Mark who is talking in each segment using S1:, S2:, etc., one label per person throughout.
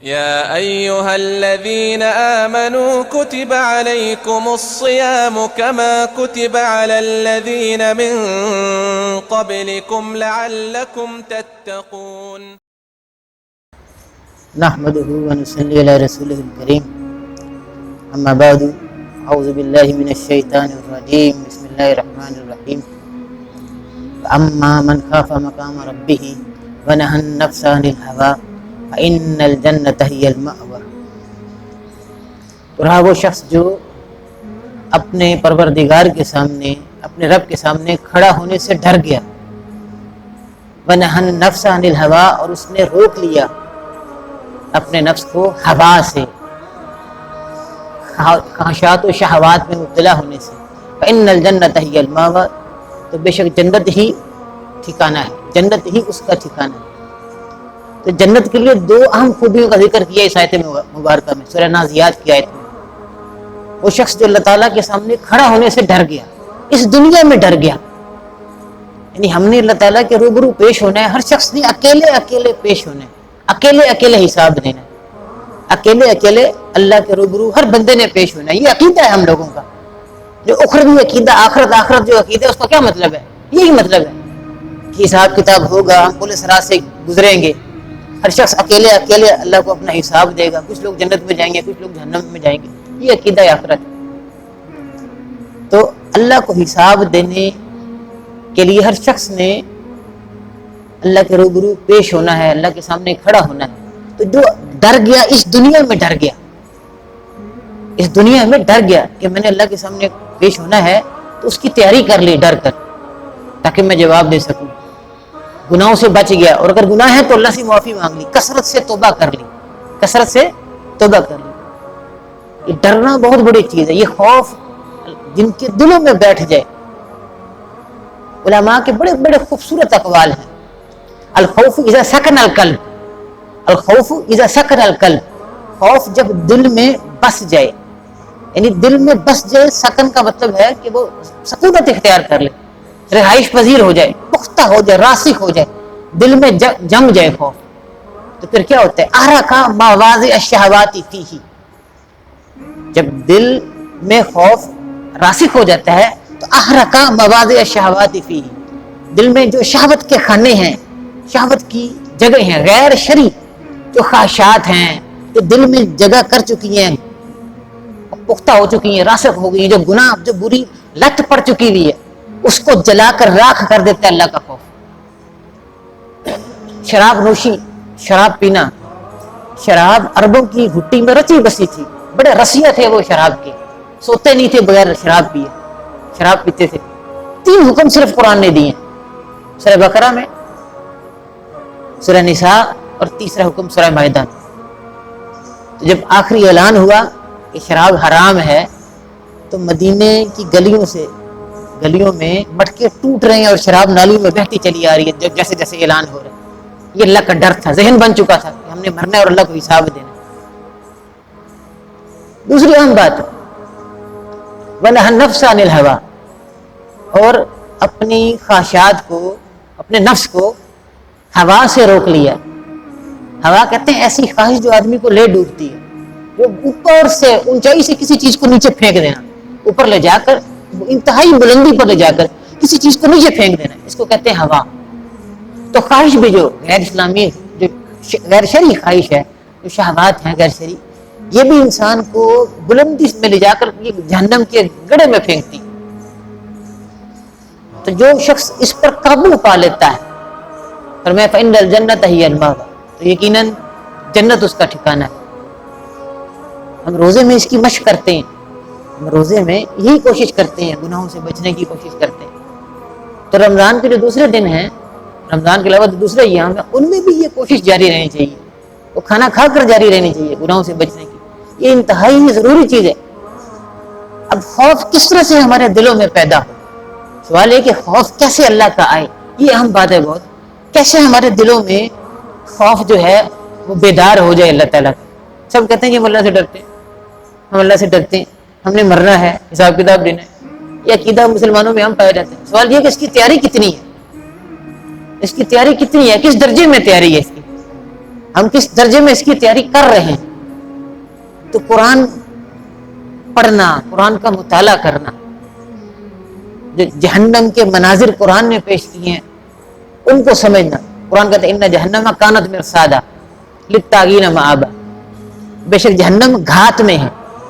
S1: يا أيها الذين آمنوا كتب عليكم الصيام كما كتب على الذين من قبلكم لعلكم تتقون.
S2: نحمده ونصلي على رسوله الكريم. أما بعد، أعوذ بالله من الشيطان الرجيم. بسم الله الرحمن الرحيم. أما من خاف مقام ربه ونهى النفس عن الهوى فإن الجنة هي المأوى. تو رہا وہ شخص جو اپنے پروردگار کے سامنے، اپنے رب کے سامنے کھڑا ہونے سے ڈر گیا، وَنَهَى النَّفْسَ عَنِ الْهَوَىٰ، اور اس نے روک لیا اپنے نفس کو ہوا سے، خواہشات و شہوات میں مبتلا ہونے سے. فَإِنَّ الْجَنَّةَ هِيَ الْمَأْوَىٰ، تو بے شک جنت ہی ٹھکانہ ہے، جنت ہی اس کا ٹھکانہ ہے. تو جنت کے لیے دو اہم خوبیوں کا ذکر کیا اس آیت مبارکہ میں، سورہ نازعات کی آیت میں. وہ شخص جو اللہ تعالیٰ کے سامنے کھڑا ہونے سے ڈر گیا، اس دنیا میں ڈر گیا، یعنی ہم نے اللہ تعالیٰ کے روبرو پیش ہونا ہے. ہر شخص نے اکیلے اکیلے پیش ہونا ہے، اکیلے اکیلے حساب دینا ہے، اکیلے اکیلے اللہ کے روبرو ہر بندے نے پیش ہونا ہے. یہ عقیدہ ہے ہم لوگوں کا، جو اخروی عقیدہ، آخرت جو عقیدہ ہے، اس کا کیا مطلب ہے؟ یہی مطلب ہے کہ حساب کتاب ہوگا، ہم پولیس راہ سے گزریں گے، ہر شخص اکیلے اکیلے اللہ کو اپنا حساب دے گا. کچھ لوگ جنت میں جائیں گے، کچھ لوگ جہنم میں جائیں گے. یہ عقیدہ آخرت ہے. تو اللہ کو حساب دینے کے لیے ہر شخص نے اللہ کے روبرو پیش ہونا ہے، اللہ کے سامنے کھڑا ہونا ہے. تو جو ڈر گیا، اس دنیا میں ڈر گیا، اس دنیا میں ڈر گیا کہ میں نے اللہ کے سامنے پیش ہونا ہے، تو اس کی تیاری کر لی ڈر کر، تاکہ میں جواب دے سکوں. گناہوں سے بچ گیا، اور اگر گناہ ہے تو اللہ سے معافی مانگ لی، کثرت سے توبہ کر لی، کثرت سے توبہ کر لی. یہ ڈرنا بہت بڑی چیز ہے. یہ خوف جن کے دلوں میں بیٹھ جائے، علماء کے بڑے بڑے خوبصورت اقوال ہیں. الخوف اذا سکن القلب، الخوف اذا سکن القلب، خوف جب دل میں بس جائے، یعنی دل میں بس جائے. سکن کا مطلب ہے کہ وہ سکونت اختیار کر لے، رہائش پذیر ہو جائے، پختہ ہو جائے، راسخ ہو جائے، دل میں جم جائے خوف. تو پھر کیا ہوتا ہے؟ احرقا مواضع الشہوات فیہ، جب دل میں خوف راسخ ہو جاتا ہے تو احرقا مواضع الشہوات فیہ، دل میں جو شہوت کے خانے ہیں، شہوت کی جگہ ہیں، غیر شرعی جو خواہشات ہیں، جو دل میں جگہ کر چکی ہیں، پختہ ہو چکی ہیں، راسخ ہو گئی ہیں، جو گناہ، جو بری لت پڑ چکی ہوئی ہے، اس کو جلا کر راکھ کر دیتا ہے اللہ کا خوف. شراب نوشی، شراب پینا، شراب عربوں کی گھٹی میں رچی بسی تھی، بڑے رسیہ تھے وہ شراب کے، سوتے نہیں تھے بغیر شراب پیے، شراب پیتے تھے. 3 حکم صرف قرآن نے دیے، سورہ بقرہ میں، سورہ نساء، اور تیسرا حکم سورہ مائدہ. تو جب آخری اعلان ہوا کہ شراب حرام ہے، تو مدینے کی گلیوں میں مٹکے ٹوٹ رہے ہیں اور شراب نالیوں میں بہتی چلی آ رہی ہے جیسے جیسے اعلان ہو رہا ہے. یہ اللہ کا ڈر تھا، ذہن بن چکا تھا کہ ہم نے مرنا ہے اور اللہ کو حساب دینا. دوسری اہم بات، وَنَهَى النَّفْسَ عَنِ الْهَوَىٰ، اور اپنی خواہشات کو، اپنے نفس کو ہوا سے روک لیا. ہوا کہتے ہیں ایسی خواہش جو آدمی کو لے ڈوبتی ہے، جو اوپر سے اونچائی سے کسی چیز کو نیچے پھینک دینا، اوپر لے جا کر، انتہائی بلندی پر لے جا کر کسی چیز کو نیچے پھینک دینا، اس کو کہتے ہیں ہوا. تو خواہش بھی جو غیر اسلامی، جو غیر شرعی خواہش ہے، جو شہوات ہیں غیر شرعی، یہ بھی انسان کو بلندی میں لے جا کر یہ جہنم کے گڑھے میں پھینکتی. تو جو شخص اس پر قابو پا لیتا ہے، فرمایا فإن الجنة هي المأوى، تو یقیناً جنت اس کا ٹھکانہ ہے. ہم روزے میں اس کی مشق کرتے ہیں، ہم روزے میں یہی کوشش کرتے ہیں، گناہوں سے بچنے کی کوشش کرتے ہیں. تو رمضان کے جو دوسرے دن ہیں، رمضان کے علاوہ جو دوسرے ایام ہیں، ان میں بھی یہ کوشش جاری رہنی چاہیے، وہ کھانا کھا کر جاری رہنی چاہیے گناہوں سے بچنے کی. یہ انتہائی ضروری چیز ہے. اب خوف کس طرح سے ہمارے دلوں میں پیدا ہو؟ سوال ہے کہ خوف کیسے اللہ کا آئے؟ یہ اہم بات ہے بہت. کیسے ہمارے دلوں میں خوف جو ہے وہ بیدار ہو جائے اللہ تعالیٰ کا. سب کہتے ہیں کہ ہم اللہ سے ڈرتے ہیں، ہم اللہ سے ڈرتے ہیں، ہم نے مرنا ہے، حساب کتاب دینا ہے. یہ عقیدہ مسلمانوں میں ہم پائے جاتے ہیں. سوال یہ کہ اس کی تیاری کتنی ہے، اس کی تیاری کتنی ہے، کس درجے میں تیاری ہے اس کی. ہم کس درجے میں اس کی تیاری کر رہے ہیں. تو قرآن پڑھنا، قرآن کا مطالعہ کرنا، جو جہنم کے مناظر قرآن نے پیش کیے ہیں ان کو سمجھنا. قرآن کہتے ہیں ان جہنم کانت مرصادا للطاغین مآبا، بے شک جہنم گھات میں ہے،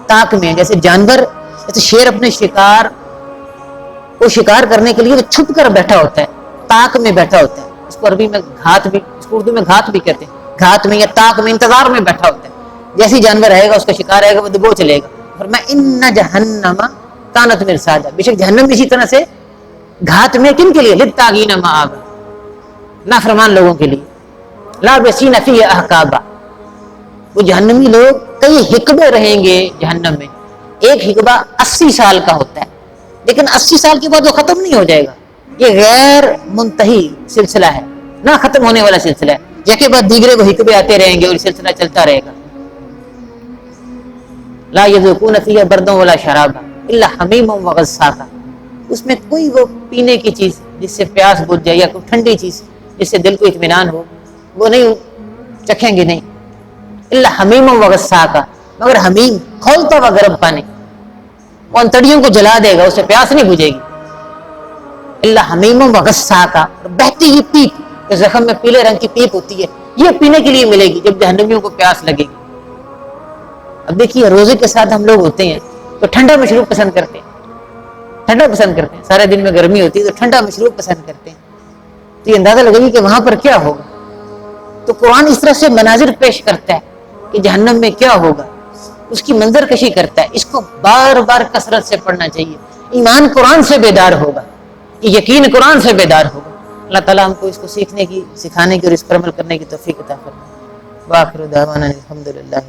S2: تاک میں ہے. جیسے جانور، جیسے شیر اپنے شکار کو شکار کرنے کے لیے وہ چھپ کر بیٹھا ہوتا ہے، تاک میں بیٹھا ہوتا ہے. اس کو عربی میں گھات بھی، اس کو اردو میں گھات بھی کہتے ہیں. گھات میں یا تاک میں انتظار میں بیٹھا ہوتا ہے. جیسی جانور رہے گا اس کا شکار رہے گا وہ دبو چلے گا. فرمایا ان جہنم کانت مرصادا، بے شک جہنم اسی طرح سے گھات میں. کن کے لیے؟ للطاغین مآبا، نافرمان لوگوں کے لیے. لابسین فیہ احقابا، وہ جہنمی لوگ کئی حقبے رہیں گے جہنم میں. ایک حقبہ 80 سال کا ہوتا ہے، لیکن 80 سال کے بعد وہ ختم نہیں ہو جائے گا. یہ غیر منتہی سلسلہ ہے، نہ ختم ہونے والا سلسلہ ہے. یکے بعد دیگرے وہ حقبے آتے رہیں گے اور سلسلہ چلتا رہے گا. لا یذوقون فیہ بردا ولا شرابا الا حمیما وغساقا، اس میں کوئی وہ پینے کی چیز جس سے پیاس بجھ جائے یا کوئی ٹھنڈی چیز جس سے دل کو اطمینان ہو وہ نہیں چکھیں گے. نہیں، الا حمیما وغساقا، مگر حمیم کھولتا ہوا گرم پانی، وہ انتڑیوں کو جلا دے گا، اس سے پیاس نہیں بجھے گی. الا حمیما وغساقا، بہتی ہوئی پیپ، کہ زخم میں پیلے رنگ کی پیپ ہوتی ہے، یہ پینے کے لیے ملے گی جب جہنمیوں کو پیاس لگے گی. اب دیکھیے روزے کے ساتھ ہم لوگ ہوتے ہیں تو ٹھنڈا مشروب پسند کرتے ہیں، ٹھنڈا پسند کرتے ہیں. سارے دن میں گرمی ہوتی ہے تو ٹھنڈا مشروب پسند کرتے ہیں. تو یہ اندازہ لگے گی کہ وہاں پر کیا ہوگا. تو قرآن اس طرح سے مناظر پیش کرتا ہے کہ جہنم میں کیا ہوگا، اس کی منظر کشی کرتا ہے. اس کو بار بار کثرت سے پڑھنا چاہیے. ایمان قرآن سے بیدار ہوگا، یقین قرآن سے بیدار ہوگا. اللہ تعالیٰ ہم کو اس کو سیکھنے کی، سکھانے کی اور اس پر عمل کرنے کی توفیق عطا فرمائے. وآخر دعوانا الحمدللہ.